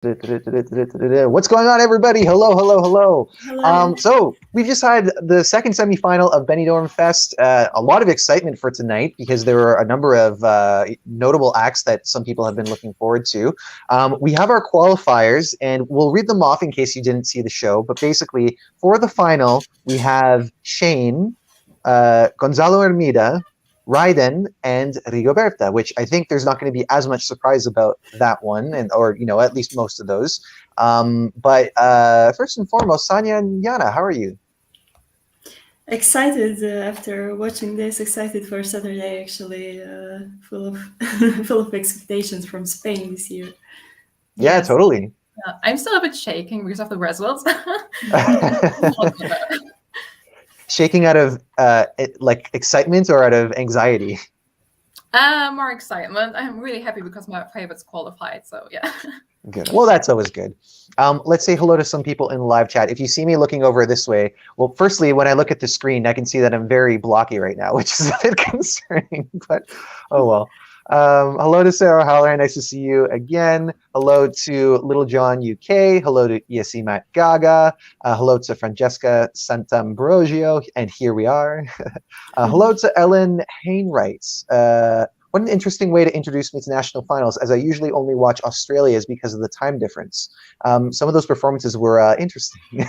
What's going on, everybody? Hello, hello, hello. Hello. So we've just had the second semifinal of Benidorm Fest. A lot of excitement for tonight because there were a number of notable acts that some people have been looking forward to. We have our qualifiers, and we'll read them off in case you didn't see the show. But basically, for the final, we have Shane, Gonzalo Hermida, Rayden, and Rigoberta, which I think there's not going to be as much surprise about that one, and or at least most of those. But first and foremost, Sonia and Yana, how are you? Excited after watching this. Excited for Saturday. Actually, full of full of expectations from Spain this year. Yeah, Yes. totally. I'm still a bit shaking because of the results. Shaking out of excitement or out of anxiety? More excitement. I'm really happy because my favorites qualified. So yeah. Good. Well, that's always good. Let's say hello to some people in the live chat. If you see me looking over this way, well, firstly, when I look at the screen, I can see that I'm very blocky right now, which is a bit concerning, but oh well. Hello to Sarah Haller. Nice to see you again. Hello to Little John UK. Hello to ESC Matt Gaga. Hello to Francesca Sant'Ambrogio. And here we are. Hello to Ellen Hainwright. What an interesting way to introduce me to national finals, as I usually only watch Australia's because of the time difference. Some of those performances were interesting.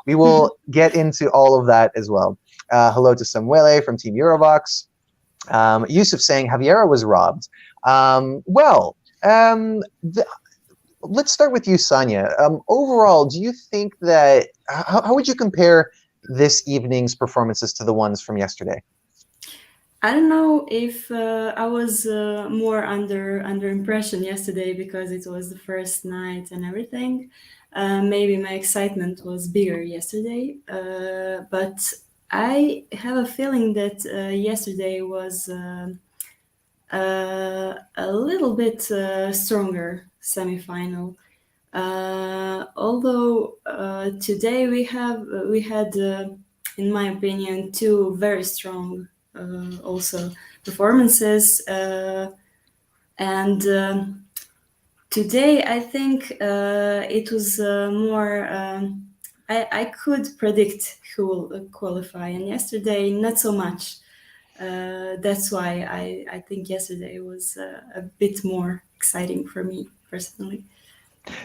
We will get into all of that as well. Hello to Samuele from Team Eurovoxx. Yusuf saying Javiera was robbed. Let's start with you, Sonia. Overall, do you think that, how would you compare this evening's performances to the ones from yesterday? I don't know if I was more under impression yesterday because it was the first night and everything. Maybe my excitement was bigger yesterday, but I have a feeling that yesterday was a little bit stronger semifinal. Although today we had, in my opinion, two very strong also performances, and today I think it was more. I could predict who will qualify, and yesterday not so much. That's why I think yesterday was a bit more exciting for me personally.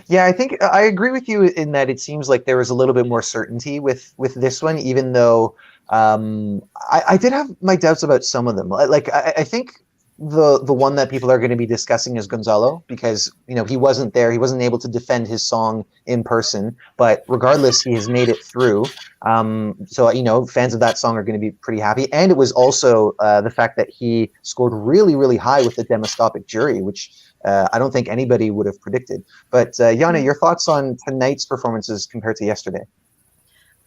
Yeah, I think I agree with you in that it seems like there was a little bit more certainty with this one, even though I did have my doubts about some of them. I think the one that people are going to be discussing is Gonzalo, because he wasn't there, he wasn't able to defend his song in person, but regardless, he has made it through. So fans of that song are going to be pretty happy. And it was also the fact that he scored really, really high with the demoscopic jury, which I don't think anybody would have predicted. But Yana, your thoughts on tonight's performances compared to yesterday?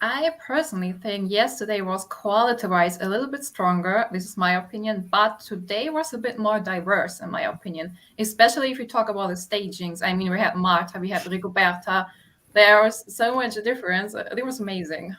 I personally think yesterday was quality-wise a little bit stronger. This is my opinion, but today was a bit more diverse, in my opinion, especially if you talk about the stagings. I mean, we had Marta, we had Rigoberta. There was so much difference. It was amazing.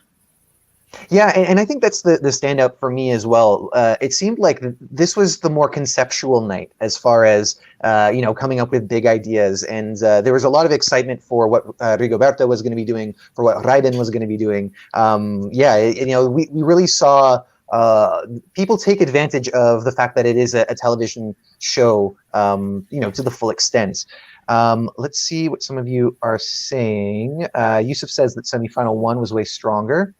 Yeah, and I think that's the standout for me as well. It seemed like this was the more conceptual night as far as coming up with big ideas, and there was a lot of excitement for what Rigoberta was going to be doing, for what Rayden was going to be doing. We really saw people take advantage of the fact that it is a television show, to the full extent. Let's see what some of you are saying. Yusuf says that semifinal one was way stronger.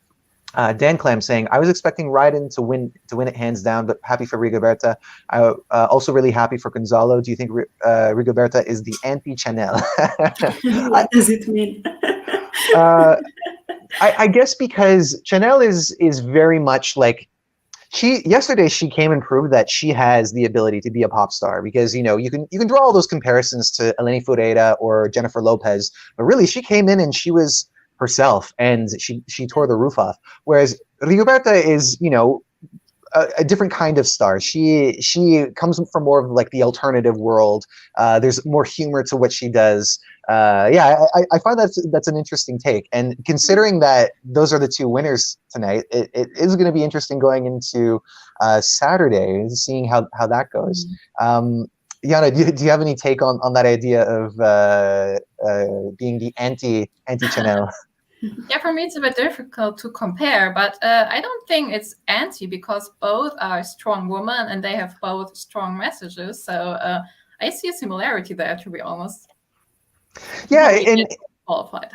Dan Clam saying, I was expecting Rayden to win it hands down, but happy for Rigoberta. I also really happy for Gonzalo. Do you think Rigoberta is the anti-Chanel? What does it mean? I guess because Chanel is very much like yesterday she came and proved that she has the ability to be a pop star, because you can draw all those comparisons to Eleni Foureira or Jennifer Lopez, but really she came in and she was herself, and she tore the roof off. Whereas Rigoberta is, a different kind of star. She comes from more of like the alternative world. There's more humor to what she does. I find that's an interesting take. And considering that those are the two winners tonight, it is going to be interesting going into Saturday, seeing how that goes. Jana, do you have any take on that idea of being the anti Chanel? Yeah, for me it's a bit difficult to compare, but I don't think it's anti because both are strong women and they have both strong messages. So I see a similarity there, to be honest. Yeah, and qualified.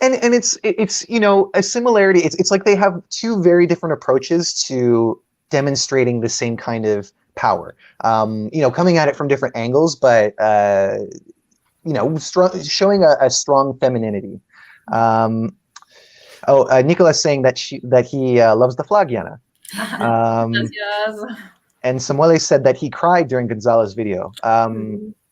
and it's a similarity. It's like they have two very different approaches to demonstrating the same kind of power. Coming at it from different angles, but showing a strong femininity. Nicolas saying that he loves the flag, Jana. Yes. And Samuele said that he cried during Gonzalo's video.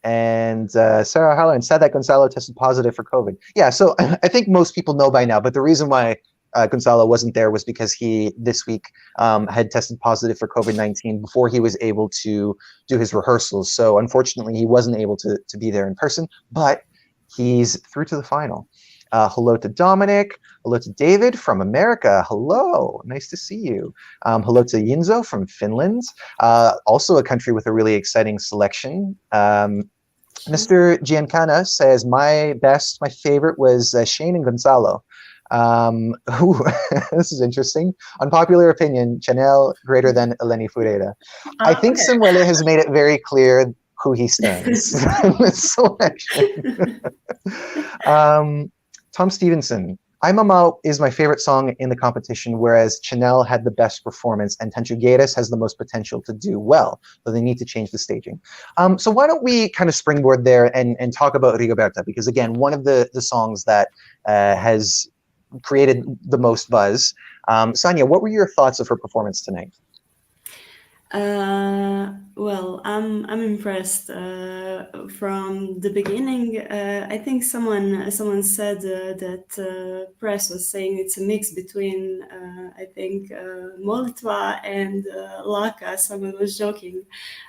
And Sarah Halloran said that Gonzalo tested positive for COVID. Yeah, so I think most people know by now, but the reason why Gonzalo wasn't there was because he, this week, had tested positive for COVID-19 before he was able to do his rehearsals. So unfortunately, he wasn't able to be there in person, but he's through to the final. Hello to Dominic. Hello to David from America. Hello. Nice to see you. Hello to Yinzo from Finland. Also a country with a really exciting selection. Mr. Giancana says, my favorite was Shane and Gonzalo. This is interesting. Unpopular opinion, Chanel greater than Eleni Fureda. I think Samuele has made it very clear who he stands in this selection. Tom Stevenson, I'm Mama is my favorite song in the competition, whereas Chanel had the best performance and Tanxungueiras has the most potential to do well, so they need to change the staging. So why don't we kind of springboard there and talk about Rigoberta, because again, one of the songs that has created the most buzz. Sonia, what were your thoughts of her performance tonight? Well, I'm impressed from the beginning. I think someone said that press was saying it's a mix between I think Molitva and Laka. Someone was joking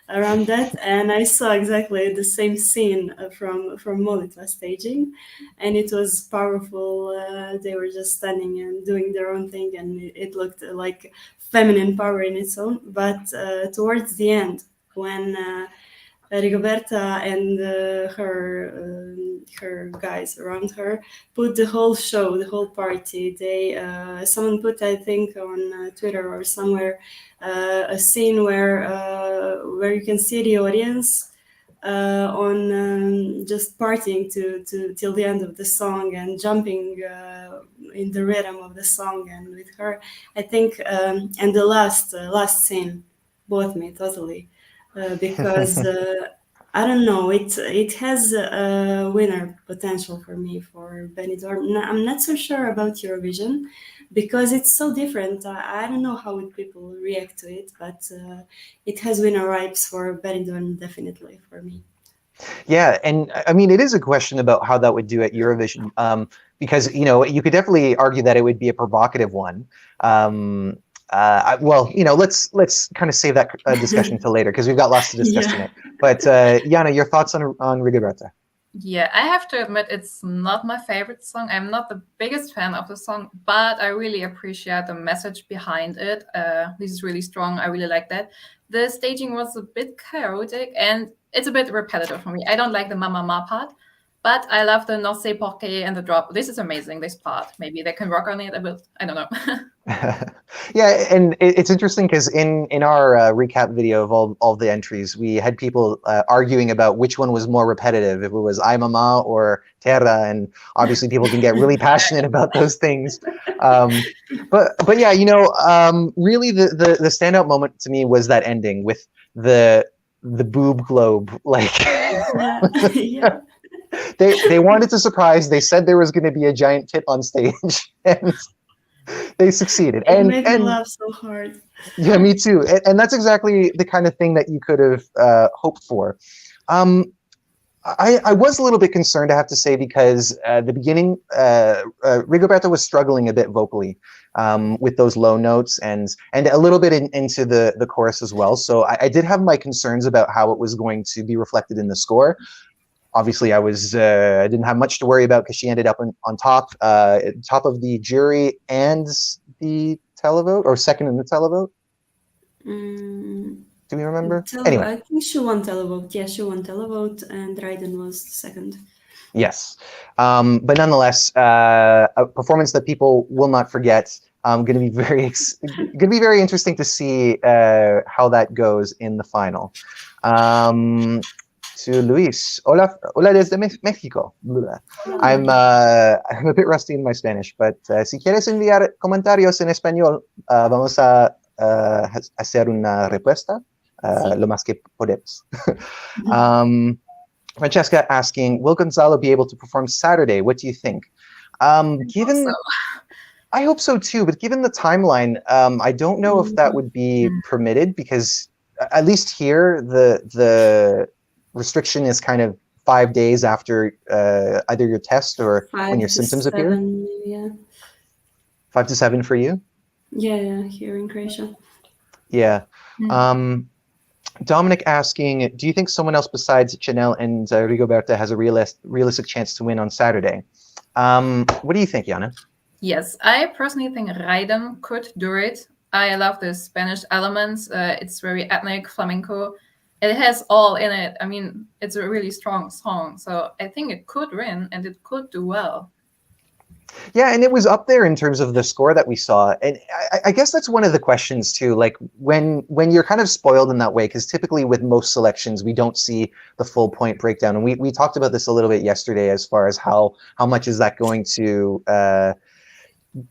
around that, and I saw exactly the same scene from Molitva staging, and it was powerful. They were just standing and doing their own thing, and it looked like feminine power in its own. But towards the end, when Rigoberta and her guys around her put the whole show, the whole party, they someone put, I think, on Twitter or somewhere, a scene where you can see the audience on just partying to till the end of the song and jumping in the rhythm of the song. And with her, I think, and the last scene bought me totally because I don't know, it has a winner potential for me for Benidorm. I'm not so sure about Eurovision because it's so different. I don't know how would people react to it, but it has winner vibes for Benidorm, definitely for me. Yeah, and I mean, it is a question about how that would do at Eurovision, because you could definitely argue that it would be a provocative one. Well, let's kind of save that discussion till later because we've got lots to discuss tonight. But Jana, your thoughts on Rigoberta? Yeah, I have to admit it's not my favorite song. I'm not the biggest fan of the song, but I really appreciate the message behind it. This is really strong. I really like that. The staging was a bit chaotic and it's a bit repetitive for me. I don't like the Mama Ma part, but I love the No sé por qué and the drop. This is amazing, this part. Maybe they can work on it a bit. I don't know. Yeah, and it's interesting because in our recap video of all the entries, we had people arguing about which one was more repetitive, if it was Ay Mama or Terra, and obviously people can get really passionate about those things. But yeah, really the standout moment to me was that ending with the boob globe, like. Yeah. They wanted to surprise. They said there was going to be a giant tit on stage, and they succeed. It made me laugh so hard. Yeah, me too. And that's exactly the kind of thing that you could have hoped for. I was a little bit concerned, I have to say, because the beginning, Rigoberta was struggling a bit vocally with those low notes and a little bit into the chorus as well. So I did have my concerns about how it was going to be reflected in the score. Obviously, I didn't have much to worry about because she ended up on top of the jury and the televote, or second in the televote. Do we remember? Anyway, I think she won televote. Yeah, she won televote, and Rayden was second. Yes, but nonetheless, a performance that people will not forget. Going to be very interesting to see how that goes in the final. To Luis, hola desde México. I'm a bit rusty in my Spanish, but si quieres enviar comentarios en español, vamos a hacer una respuesta lo más que podemos. Francesca asking, will Gonzalo be able to perform Saturday? What do you think? I hope so too, but given the timeline, I don't know if that would be permitted, because at least here, the restriction is kind of 5 days after either your test or when your symptoms appear. Yeah. 5 to 7 for you? Yeah, here in Croatia. Yeah. Dominic asking, do you think someone else besides Chanel and Rigoberta has a realistic chance to win on Saturday? What do you think, Jana? Yes, I personally think Rayden could do it. I love the Spanish elements. It's very ethnic, flamenco. It has all in it. I mean, it's a really strong song. So I think it could win and it could do well. Yeah, and it was up there in terms of the score that we saw. And I guess that's one of the questions too, like when you're kind of spoiled in that way, because typically with most selections, we don't see the full point breakdown. And we talked about this a little bit yesterday as far as how much is that going to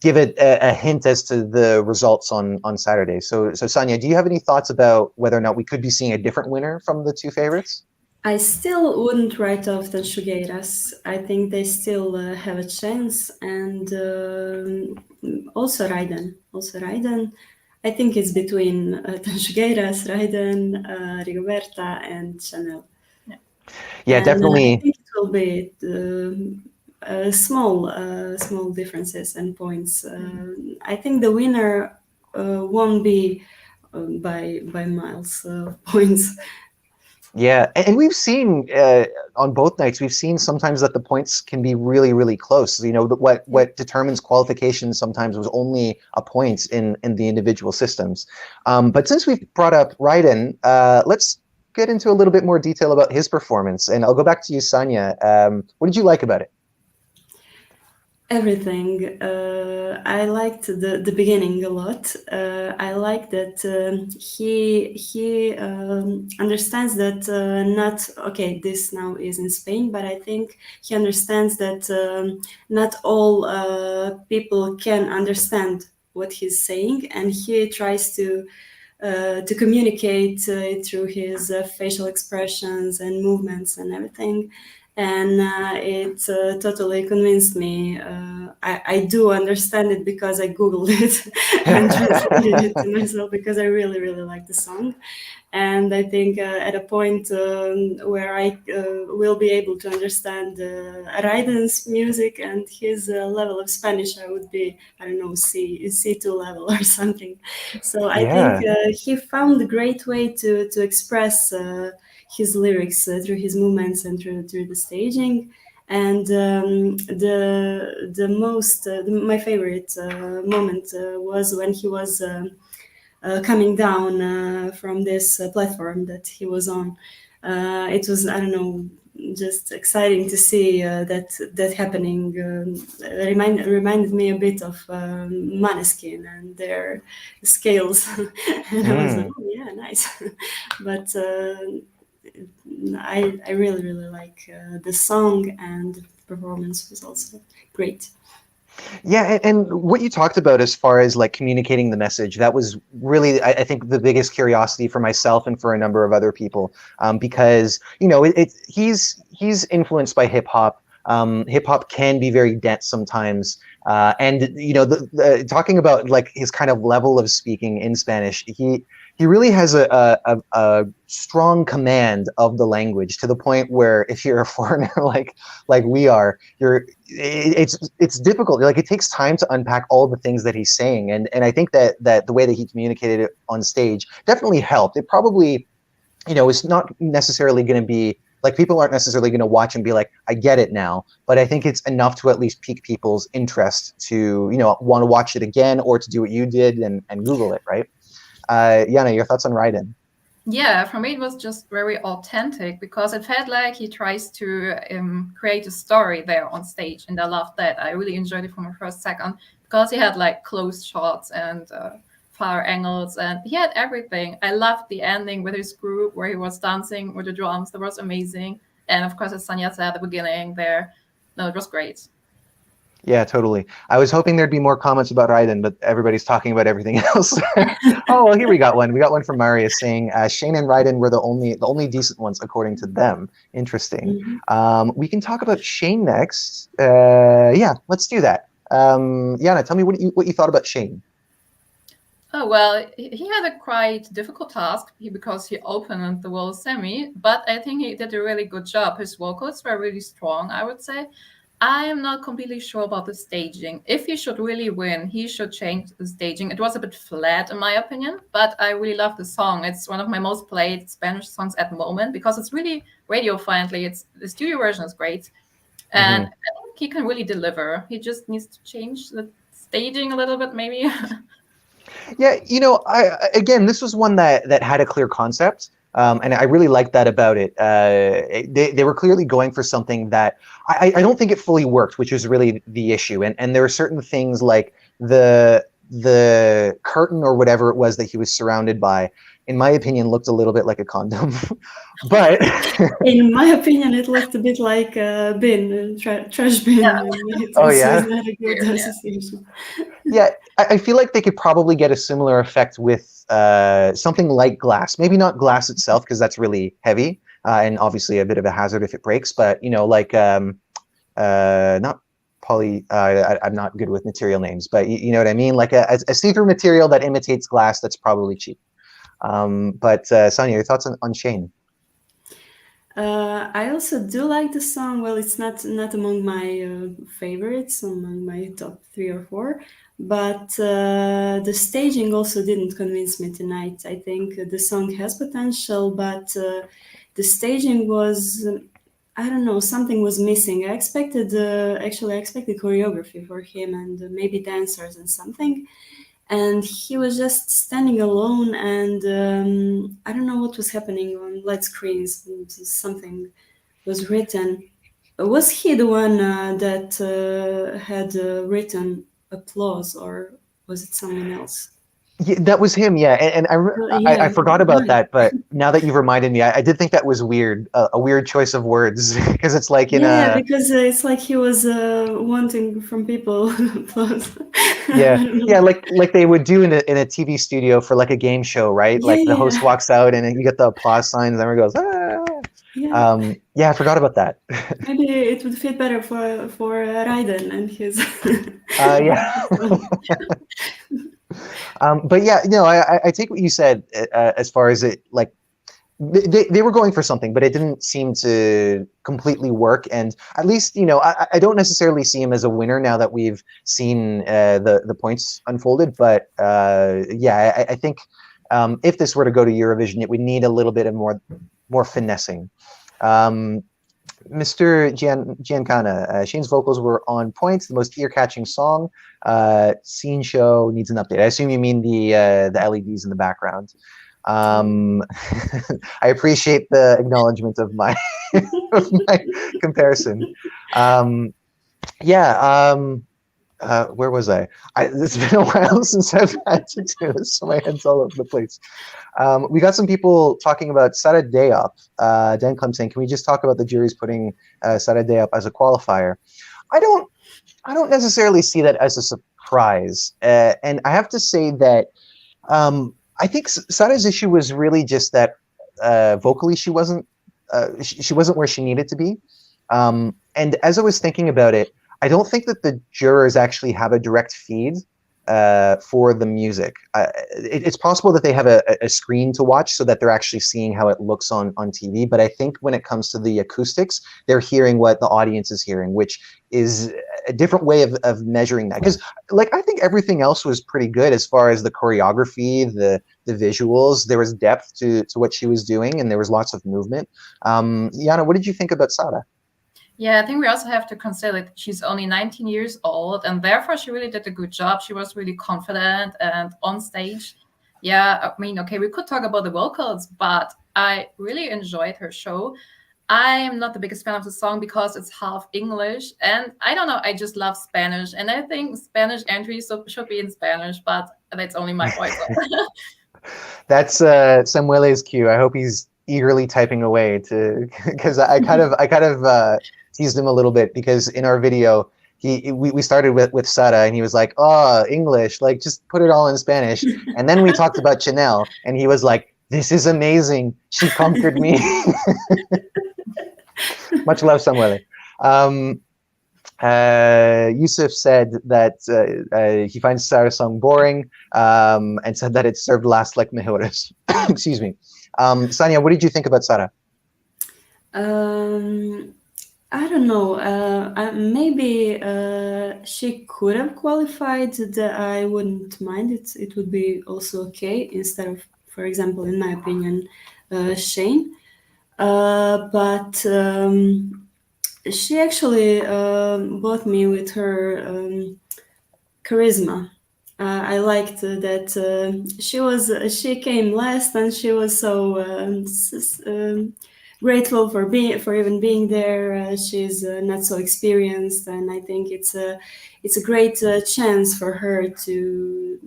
give it a hint as to the results on Saturday. So Sonia, do you have any thoughts about whether or not we could be seeing a different winner from the two favorites? I still wouldn't write off Tanxungueiras. I think they still have a chance, and also Rayden. I think it's between Tanxungueiras, Rayden, Rigoberta, and Chanel. Yeah, and, definitely. I think it will be small differences and points. I think the winner won't be by miles points. Yeah, and we've seen on both nights, we've seen sometimes that the points can be really, really close. You know, what determines qualification sometimes was only a point in the individual systems. But since we've brought up Rayden, let's get into a little bit more detail about his performance. And I'll go back to you, Sonia. What did you like about it? Everything. I liked the beginning a lot. I like that he understands that not okay. This now is in Spain, but I think he understands that not all people can understand what he's saying, and he tries to communicate through his facial expressions and movements and everything. And it totally convinced me. I do understand it because I Googled it and translated it to myself, because I really, really like the song. And I think at a point where I will be able to understand Rayden's music and his level of Spanish, I would be, I don't know, C2 level or something. So I think he found a great way to express his lyrics through his movements and through the staging. And my favorite moment was when he was coming down from this platform that he was on. It was, I don't know, just exciting to see that happening. Reminded me a bit of Måneskin and their scales. And I was like, oh yeah, nice. But I really, really like the song, and the performance was also great. Yeah, and what you talked about as far as like communicating the message, that was really, I think, the biggest curiosity for myself and for a number of other people, because, you know, he's influenced by hip hop. Hip hop can be very dense sometimes, and you know, talking about like his kind of level of speaking in Spanish, he really has a strong command of the language, to the point where if you're a foreigner like we are, it's difficult. Like, it takes time to unpack all the things that he's saying, and I think that the way that he communicated it on stage definitely helped. It probably, you know, it's not necessarily going to be like, people aren't necessarily going to watch and be like, I get it now, but I think it's enough to at least pique people's interest to, you know, want to watch it again, or to do what you did and Google it, right? Jana, your thoughts on Rayden? Yeah, for me it was just very authentic because it felt like he tries to create a story there on stage, and I loved that. I really enjoyed it from the first second because he had like close shots and far angles, and he had everything. I loved the ending with his group where he was dancing with the drums. That was amazing, and of course, as Sanja said at the beginning, there, no, it was great. Yeah, totally. I was hoping there'd be more comments about Rayden, but everybody's talking about everything else. Oh, well, here we got one. We got one from Marius saying Shane and Rayden were the only decent ones according to them. Interesting. We can talk about Shane next. Yeah, let's do that. Jana, tell me what you thought about Shane. Oh, well, he had a quite difficult task because he opened the whole semi, but I think he did a really good job. His vocals were really strong, I would say. I am not completely sure about the staging. If he should really win, he should change the staging. It was a bit flat, in my opinion, but I really love the song. It's one of my most played Spanish songs at the moment because it's really radio friendly. The studio version is great, and I think he can really deliver. He just needs to change the staging a little bit, maybe. Yeah, again, this was one that had a clear concept, and I really liked that about it. They were clearly going for something that I don't think it fully worked, which was really the issue. And there were certain things like the curtain or whatever it was that he was surrounded by, in my opinion, looked a little bit like a condom. But in my opinion, it looked a bit like a bin, trash bin. Yeah. Oh, yeah? Not a good association. Yeah, I feel like they could probably get a similar effect with something like glass. Maybe not glass itself, because that's really heavy and obviously a bit of a hazard if it breaks. But like not poly. I'm not good with material names, but you know what I mean. Like a see-through material that imitates glass. That's probably cheap. But Sanja, your thoughts on Shane? I also do like the song. Well, it's not among my favorites, among my top 3 or 4. But the staging also didn't convince me tonight. I think the song has potential, but the staging was, I don't know, something was missing. I expected choreography for him and maybe dancers and something. And he was just standing alone, and I don't know what was happening on light screens. Something was written. Was he the one that had written applause, or was it someone else? Yeah, that was him, yeah, and I forgot about that, but now that you've reminded me, I did think that was weird, a weird choice of words, because it's like because it's like he was wanting from people applause. yeah, like they would do in a TV studio for like a game show, right? Like the host walks out and you get the applause signs, and everyone goes, ah. Yeah, I forgot about that. Maybe it would fit better for Rayden and his. Yeah. But yeah, I take what you said as far as it, like they were going for something, but it didn't seem to completely work. And at least, I don't necessarily see him as a winner now that we've seen the points unfolded. But yeah, I think if this were to go to Eurovision, it would need a little bit of more finessing. Mr. Giancana, Shane's vocals were on point. The most ear-catching song. Scene show needs an update. I assume you mean the LEDs in the background. I appreciate the acknowledgement of my of my comparison. Where was I? It's been a while since I've had to do this, so my head's all over the place. We got some people talking about Sara Diop. Dan Clem saying, can we just talk about the juries putting Sara Diop as a qualifier? I don't necessarily see that as a surprise. And I have to say that I think Sara's issue was really just that vocally she wasn't where she needed to be. And as I was thinking about it, I don't think that the jurors actually have a direct feed for the music. It's possible that they have a screen to watch so that they're actually seeing how it looks on TV. But I think when it comes to the acoustics, they're hearing what the audience is hearing, which is a different way of measuring that. Because I think everything else was pretty good as far as the choreography, the visuals. There was depth to what she was doing, and there was lots of movement. Jana, what did you think about Sara? Yeah, I think we also have to consider that she's only 19 years old, and therefore she really did a good job. She was really confident and on stage. Yeah, I mean, okay, we could talk about the vocals, but I really enjoyed her show. I'm not the biggest fan of the song because it's half English, and I don't know, I just love Spanish, and I think Spanish entries should be in Spanish, but that's only my voice. That's Samuele's cue. I hope he's eagerly typing away to because I kind of teased him a little bit because in our video we started with Sara and he was like, oh, English, like just put it all in Spanish, and then we talked about Chanel and he was like, this is amazing, she conquered me. Much love, Samuele. Yusuf said that he finds Sara's song boring and said that it served last like mejores. Excuse me. Sanya, what did you think about Sara? I don't know. Maybe she could have qualified. I wouldn't mind it. It would be also okay instead of, for example, in my opinion, Shane. But she actually bought me with her charisma. I liked that she came last and she was so grateful for even being there. She's not so experienced, and I think it's a great chance for her to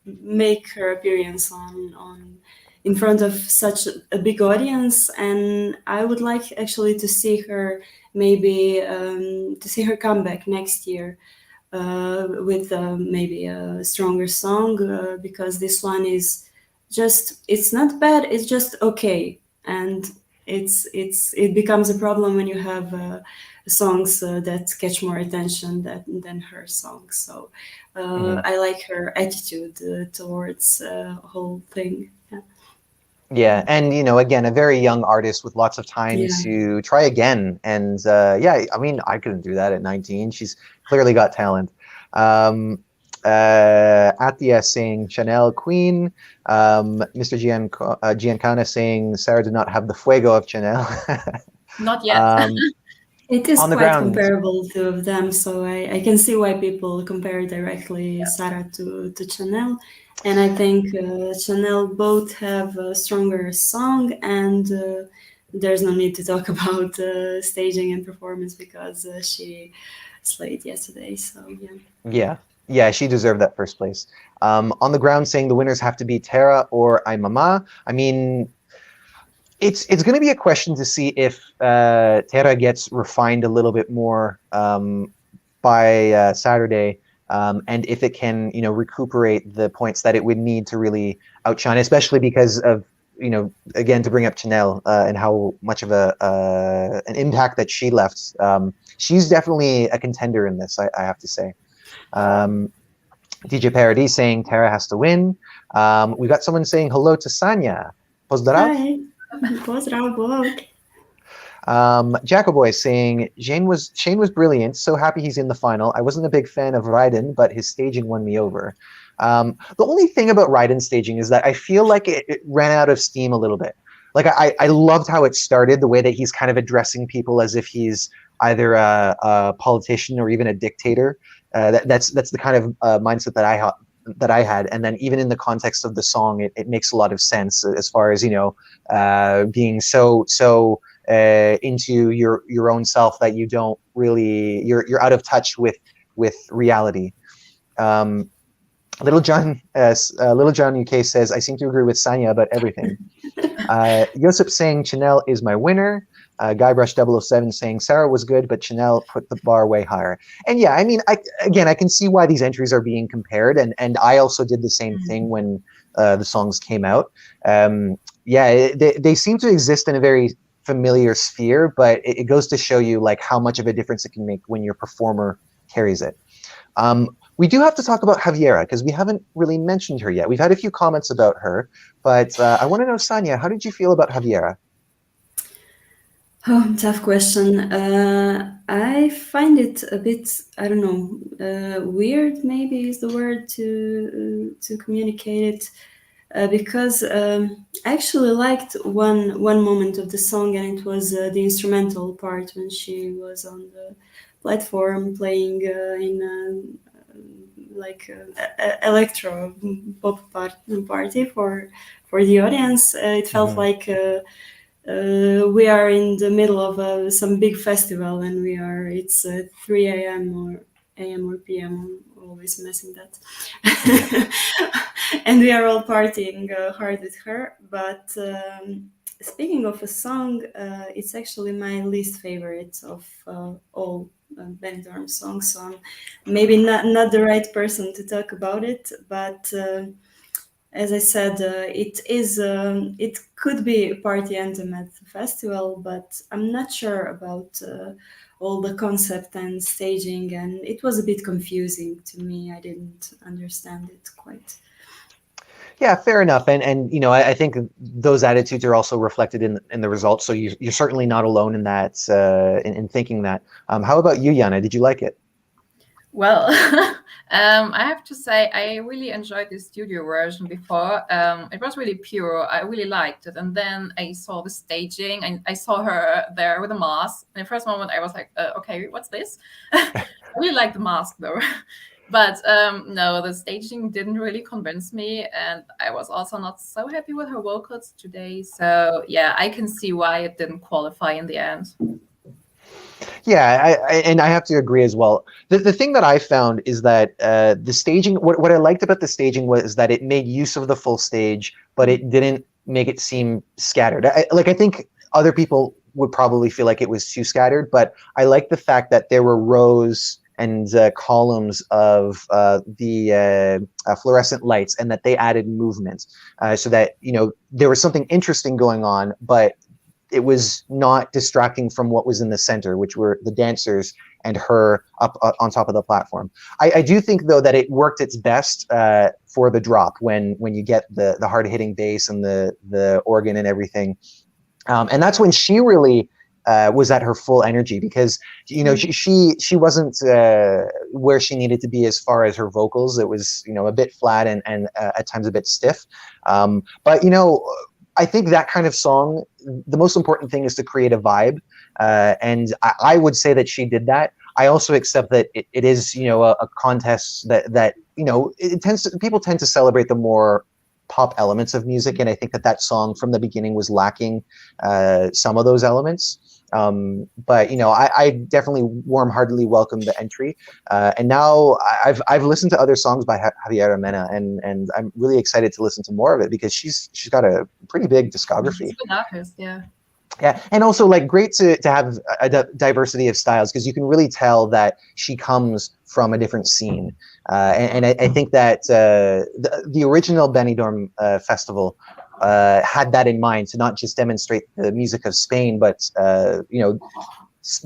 make her appearance on in front of such a big audience. And I would like actually to see her come back next year with maybe a stronger song, because this one is it's not bad, it's just okay. And it becomes a problem when you have songs that catch more attention than her songs. So I like her attitude towards the whole thing. Yeah, and again, a very young artist with lots of time to try again. And yeah, I mean, I couldn't do that at 19. She's clearly got talent. Atia saying Chanel Queen. Mr. Giancana saying Sara did not have the fuego of Chanel. Not yet. It is quite comparable to them, so I can see why people compare directly Sara to Chanel. And I think Chanel both have a stronger song, and there's no need to talk about staging and performance because she slayed yesterday. So yeah, she deserved that first place. On the ground, saying the winners have to be Terra or Ay Mama. I mean, it's going to be a question to see if Terra gets refined a little bit more by Saturday. And if it can, recuperate the points that it would need to really outshine, especially because of, again, to bring up Chanel and how much of an impact that she left. She's definitely a contender in this, I have to say. DJ Parody saying Terra has to win. We got someone saying hello to Sanya. Pozdrav. Hi. Pozdrav. Jacoboy saying Shane was brilliant. So happy he's in the final. I wasn't a big fan of Rayden, but his staging won me over. The only thing about Rayden's staging is that I feel like it ran out of steam a little bit. Like I loved how it started, the way that he's kind of addressing people as if he's either a politician or even a dictator. That's the kind of mindset that I had, and then even in the context of the song, it makes a lot of sense as far as being so into your own self that you don't really you're out of touch with reality. Little John UK says, I seem to agree with Sanya about everything. Josip saying Chanel is my winner. Guybrush 007 saying Sara was good, but Chanel put the bar way higher. And yeah, I mean, I can see why these entries are being compared, and I also did the same thing when the songs came out. They seem to exist in a very familiar sphere, but it goes to show you like how much of a difference it can make when your performer carries it. We do have to talk about Javiera because we haven't really mentioned her yet. We've had a few comments about her, but I want to know, Sanya, how did you feel about Javiera? Oh, tough question. I find it a bit, I don't know, weird maybe is the word to communicate it, because I actually liked one moment of the song, and it was the instrumental part when she was on the platform playing in like electro pop party for the audience. It felt like we are in the middle of some big festival, and it's 3 a.m. or a.m. or p.m. I'm always messing that. And we are all partying hard with her. But speaking of a song, it's actually my least favorite of all Benidorm songs. So I'm maybe not the right person to talk about it, but as I said, it could be a party anthem at the festival, but I'm not sure about all the concept and staging, and it was a bit confusing to me. I didn't understand it quite. Yeah, fair enough. And I think those attitudes are also reflected in the results. So you're certainly not alone in that, in thinking that. How about you, Jana? Did you like it? Well, I have to say I really enjoyed the studio version before. It was really pure. I really liked it. And then I saw the staging and I saw her there with a mask. In the first moment, I was like, okay, what's this? I really like the mask though. But no, the staging didn't really convince me. And I was also not so happy with her vocals today. So yeah, I can see why it didn't qualify in the end. Yeah, I have to agree as well. The thing that I found is that the staging, what I liked about the staging was that it made use of the full stage, but it didn't make it seem scattered. I think other people would probably feel like it was too scattered, but I like the fact that there were rows and columns of the fluorescent lights, and that they added movement, so that there was something interesting going on, but it was not distracting from what was in the center, which were the dancers and her up on top of the platform. I do think, though, that it worked its best for the drop when you get the hard hitting bass and the organ and everything, and that's when she really was at her full energy, because she wasn't where she needed to be as far as her vocals. It was a bit flat and at times a bit stiff, but I think that kind of song, the most important thing is to create a vibe, and I would say that she did that. I also accept that it is a contest that people tend to celebrate the more pop elements of music, and I think that song from the beginning was lacking some of those elements. But I definitely warm-heartedly welcome the entry, and now I've listened to other songs by Javiera Mena, and I'm really excited to listen to more of it, because she's got a pretty big discography. She's an artist, yeah. Yeah, and also great to have a diversity of styles, because you can really tell that she comes from a different scene, and I think that the original Benidorm Festival had that in mind, to not just demonstrate the music of Spain, but the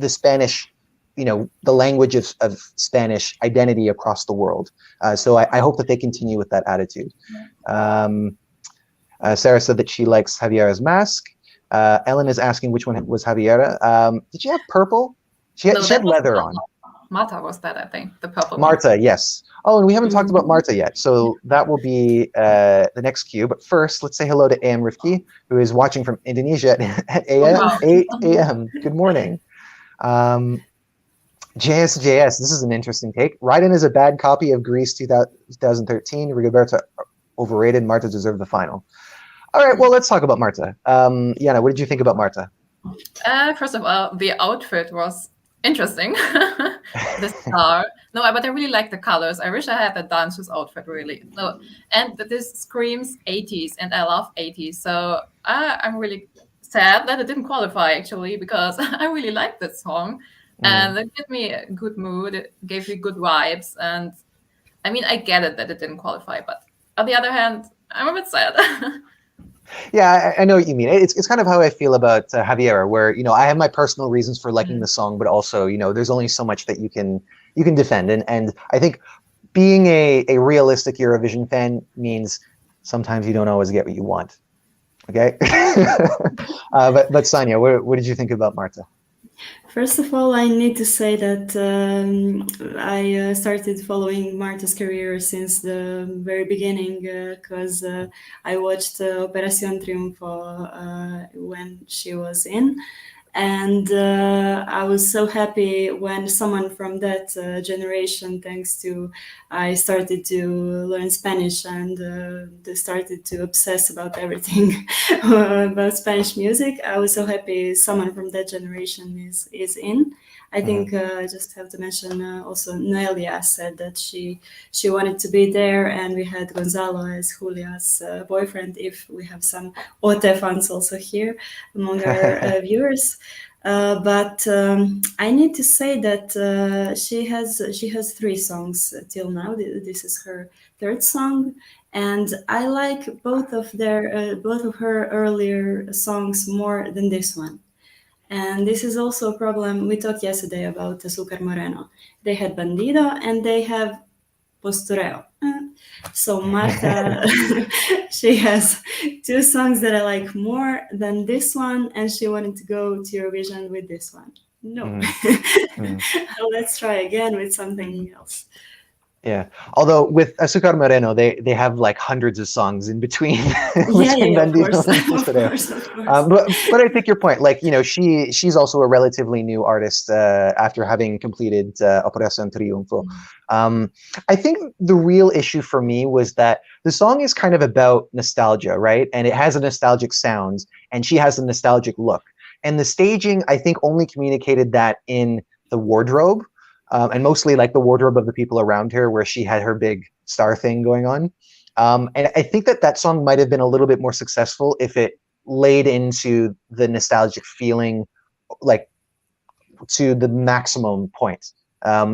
Spanish, the language of Spanish identity across the world. So I hope that they continue with that attitude. Sara said that she likes Javiera's mask. Ellen is asking which one was Javiera. Did she have purple? She had leather on. Marta was that, I think, the purple Marta, one. yes. Oh, and we haven't talked about Marta yet, so that will be the next cue. But first, let's say hello to AM Rifki, who is watching from Indonesia at 8 a.m. Good morning. JS, this is an interesting take. Rayden is a bad copy of Greece 2013. Rigoberta overrated. Marta deserved the final. All right, well, let's talk about Marta. Jana, what did you think about Marta? First of all, the outfit was interesting. The star. No, but I really like the colors. I wish I had the dancer's outfit, really. No, and this screams 80s, and I love 80s. So I'm really sad that it didn't qualify, actually, because I really liked that song. And it gave me a good mood. It gave me good vibes. And I mean, I get it that it didn't qualify, but on the other hand, I'm a bit sad. Yeah, I know what you mean. It's kind of how I feel about Javiera, where I have my personal reasons for liking the song, but also there's only so much that you can defend, and I think being a realistic Eurovision fan means sometimes you don't always get what you want. Okay, but Sanja, what did you think about Marta? First of all, I need to say that I started following Marta's career since the very beginning, because I watched Operación Triunfo when she was in, And I was so happy when someone from that generation, thanks to I started to learn Spanish and they started to obsess about everything about Spanish music. I was so happy someone from that generation is in. I think I just have to mention also Noelia said that she wanted to be there, and we had Gonzalo as Julia's boyfriend. If we have some OT fans also here among our viewers. But I need to say that she has 3 songs till now. This is her 3rd song, and I like both of her earlier songs more than this one. And this is also a problem. We talked yesterday about Azúcar Morenno. They had Bandido and they have Postureo. So Marta, she has 2 songs that I like more than this one, and she wanted to go to Eurovision with this one. No, let's try again with something else. Yeah, although with Azúcar Moreno, they have like hundreds of songs in between. Of course. But I think your point, like, you know, she's also a relatively new artist after having completed Operación Triunfo. I think the real issue for me was that the song is kind of about nostalgia, right? And it has a nostalgic sound, and she has a nostalgic look. And the staging, I think, only communicated that in the wardrobe. And mostly like the wardrobe of the people around her, where she had her big star thing going on. And I think that song might have been a little bit more successful if it laid into the nostalgic feeling, like to the maximum point,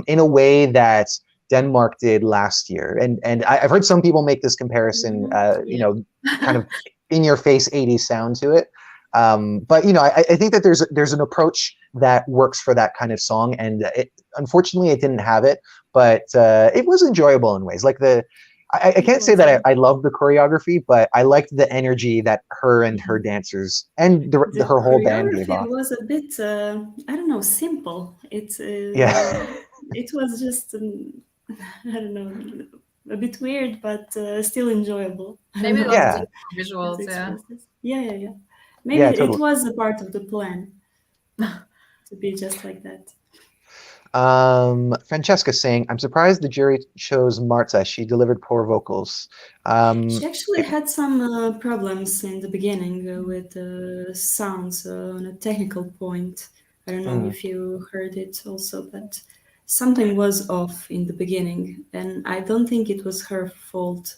in a way that Denmark did last year. And I've heard some people make this comparison, you know, kind of in your face 80s sound to it. But you know, I think that there's an approach that works for that kind of song, and unfortunately it didn't have it, but it was enjoyable in ways. Like I can't say that I love the choreography, but I liked the energy that her and her dancers and her whole band gave off. It was a bit, I don't know, simple. It was just, I don't know, a bit weird, but still enjoyable. Maybe it was visuals, yeah. Maybe totally. It was a part of the plan to be just like that. Francesca saying, I'm surprised the jury chose Marta. She delivered poor vocals. She actually had some problems in the beginning with sounds on a technical point. I don't know if you heard it also, but something was off in the beginning, and I don't think it was her fault.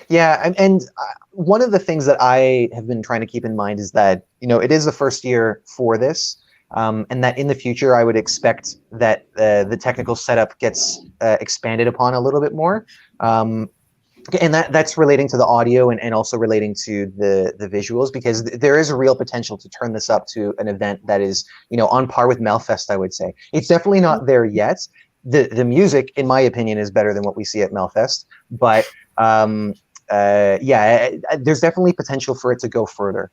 Yeah, and one of the things that I have been trying to keep in mind is that, you know, it is the first year for this, and that in the future I would expect that the technical setup gets expanded upon a little bit more. And that's relating to the audio and also relating to the visuals, because there is a real potential to turn this up to an event that is, you know, on par with Melfest, I would say. It's definitely not there yet. The music, in my opinion, is better than what we see at Melfest, but there's definitely potential for it to go further.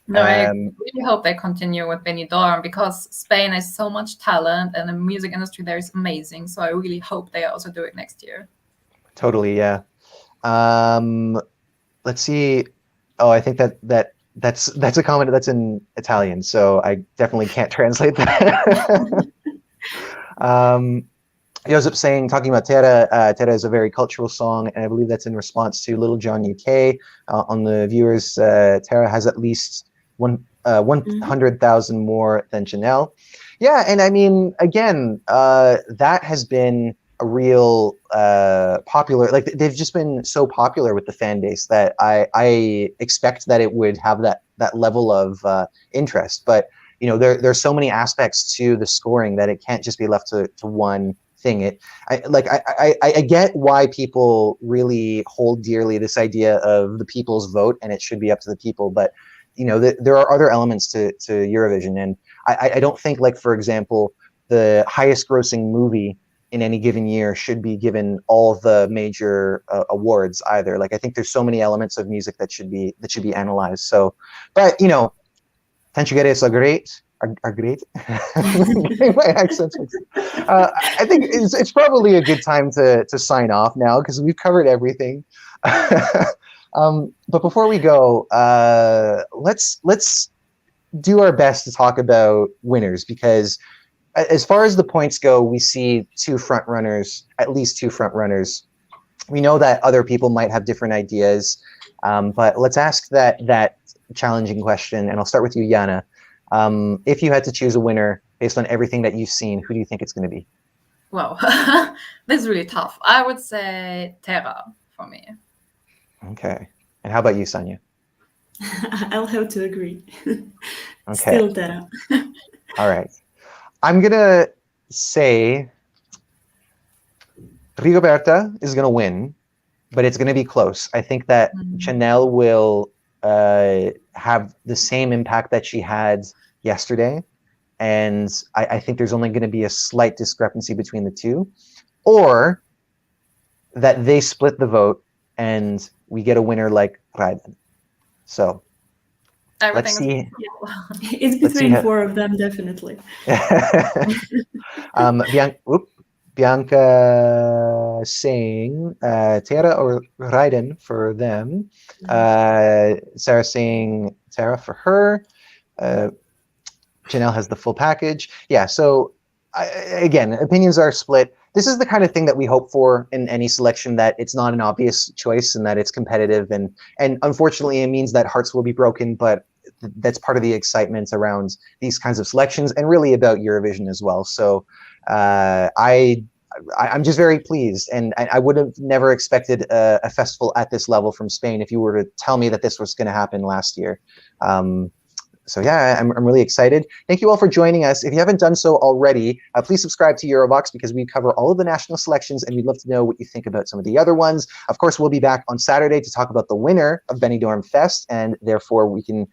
No, I really hope they continue with Benidorm, because Spain has so much talent and the music industry there is amazing. So I really hope they also do it next year. Totally, yeah. Let's see. Oh, I think that's a comment that's in Italian, so I definitely can't translate that. Joseph saying, talking about Terra, Terra is a very cultural song, and I believe that's in response to Little John UK. On the viewers, Terra has at least 100,000 more than Chanel. Yeah, and I mean, again, that has been a real popular, like they've just been so popular with the fan base that I expect that it would have that level of interest. But, you know, there's so many aspects to the scoring that it can't just be left to one thing. I get why people really hold dearly this idea of the people's vote and it should be up to the people, but you know, there are other elements to Eurovision, and I don't think, like, for example, the highest grossing movie in any given year should be given all the major awards either. Like, I think there's so many elements of music that should be analyzed. So, but you know, Tanxungueiras are great. My accents. I think it's probably a good time to sign off now, because we've covered everything. But before we go, let's do our best to talk about winners, because as far as the points go, we see two front runners, at least two front runners. We know that other people might have different ideas, but let's ask that challenging question, and I'll start with you, Jana. If you had to choose a winner based on everything that you've seen, who do you think it's going to be? Well, this is really tough. I would say Terra for me. Okay. And how about you, Sonia? I'll have to agree. Okay. Still Terra. All right. I'm going to say Rigoberta is going to win, but it's going to be close. I think that Chanel will have the same impact that she had yesterday. And I think there's only going to be a slight discrepancy between the two. Or that they split the vote and we get a winner like Rayden. So let's see. It's between four of them, definitely. Bianca saying Terra or Rayden for them. Sara saying Terra for her. Janelle has the full package. Yeah, so again, opinions are split. This is the kind of thing that we hope for in any selection, that it's not an obvious choice and that it's competitive. And unfortunately, it means that hearts will be broken, but that's part of the excitement around these kinds of selections and really about Eurovision as well. So I'm just very pleased, and I would have never expected a festival at this level from Spain if you were to tell me that this was going to happen last year. So yeah, I'm really excited. Thank you all for joining us. If you haven't done so already, please subscribe to Eurovoxx, because we cover all of the national selections and we'd love to know what you think about some of the other ones. Of course, we'll be back on Saturday to talk about the winner of Benidorm Fest, and therefore we can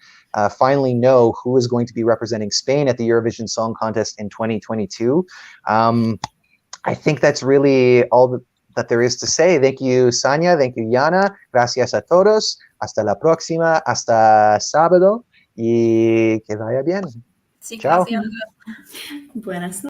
finally know who is going to be representing Spain at the Eurovision Song Contest in 2022. I think that's really all that there is to say. Thank you, Sonia. Thank you, Jana. Gracias a todos. Hasta la próxima. Hasta sábado. Y que vaya bien. Sí, Chao. gracias. Buenas noches.